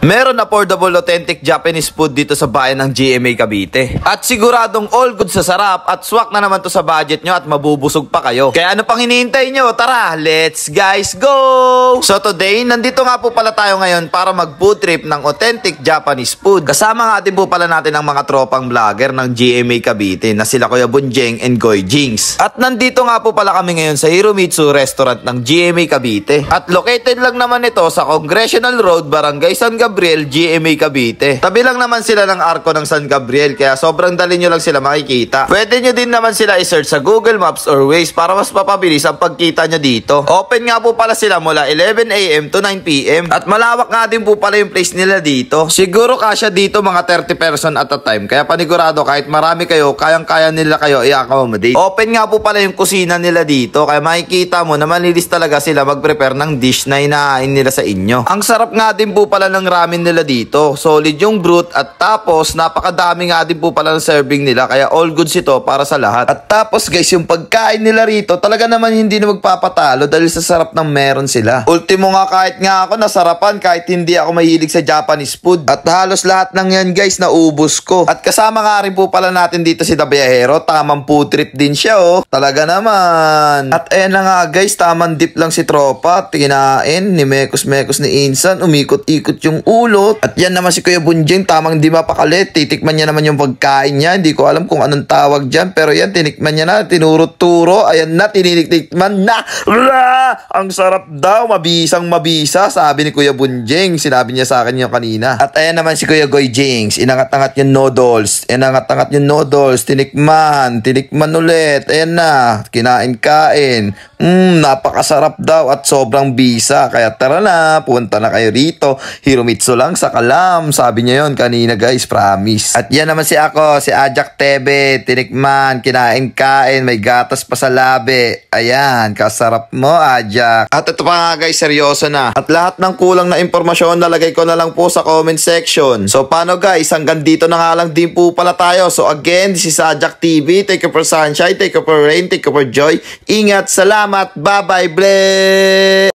Meron affordable authentic Japanese food dito sa bayan ng GMA Cavite. At siguradong all good sa sarap at swak na naman to sa budget nyo at mabubusog pa kayo. Kaya ano pang hinihintay nyo? Tara, let's guys go! So today, nandito nga po pala tayo ngayon para mag food trip ng authentic Japanese food. Kasama nga din po pala natin ang mga tropang vlogger ng GMA Cavite na sila Kuya Bunjeng and Goy Jings. At nandito nga po pala kami ngayon sa Hiromitsu Restaurant ng GMA Cavite. At located lang naman ito sa Congressional Road, Barangay San Gabriel, GMA Cavite. Tabi lang naman sila ng arko ng San Gabriel kaya sobrang dali nyo lang sila makikita. Pwede nyo din naman sila i-search sa Google Maps or Waze para mas mapabilis ang pagkita nyo dito. Open nga po pala sila mula 11 AM to 9 PM. At malawak nga din po pala yung place nila dito. Siguro kasya dito mga 30 person at a time. Kaya panigurado kahit marami kayo, kayang-kaya nila kayo i-accommodate. Open nga po pala yung kusina nila dito. Kaya makikita mo na malinis talaga sila mag-prepare ng dish na inahain nila sa inyo. Ang sarap nga din po pala ng ramen nila dito. Solid yung broth at tapos napakadami nga din po pala ng serving nila. Kaya all goods ito para sa lahat. At tapos guys, yung pagkain nila rito talaga naman hindi na magpapatalo dahil sa sarap ng meron sila. Ultimo nga kahit nga ako nasarapan kahit hindi ako mahilig sa Japanese food. At halos lahat ng yan guys naubos ko. At kasama nga rin po pala natin dito si Dabiyahero. Tamang food trip din siya oh. Talaga naman. At ayan na nga guys, tamang dip lang si tropa. Kinain ni Mekos ni Insan. Umikot-ikot yung ulo. At yan naman si Kuya Bunjeng, tamang di mapakalit. Titikman niya naman yung pagkain niya. Hindi ko alam kung anong tawag dyan. Pero yan, tinikman niya na. Tinuro-turo. Ayan na, tinitikman na. Ang sarap daw. Mabisang mabisa. Sabi ni Kuya Bunjeng. Sinabi niya sa akin yung kanina. At ayan naman si Kuya Goy Jings. Inangat-angat yung noodles. Inangat-angat yung noodles. Tinikman. Tinikman ulit. Ayan na. Kinain-kain. Napakasarap daw at sobrang bisa. Kaya tara na. Punta na kayo rito. Hiromitsu lang sa Kalam. Sabi niya yon kanina guys, promise. At yan naman si ako, si Ajak Tebe. Tinikman, kinain-kain, may gatas pa sa labi. Ayan, kasarap mo Ajak. At ito pa nga guys, seryoso na. At lahat ng kulang na impormasyon nalagay ko na lang po sa comment section. So paano guys, hanggang dito na nga lang din po pala tayo. So again, this is Ajak TV. Take you for sunshine, take you for rain, take you for joy. Ingat, salamat, bye bye, bless!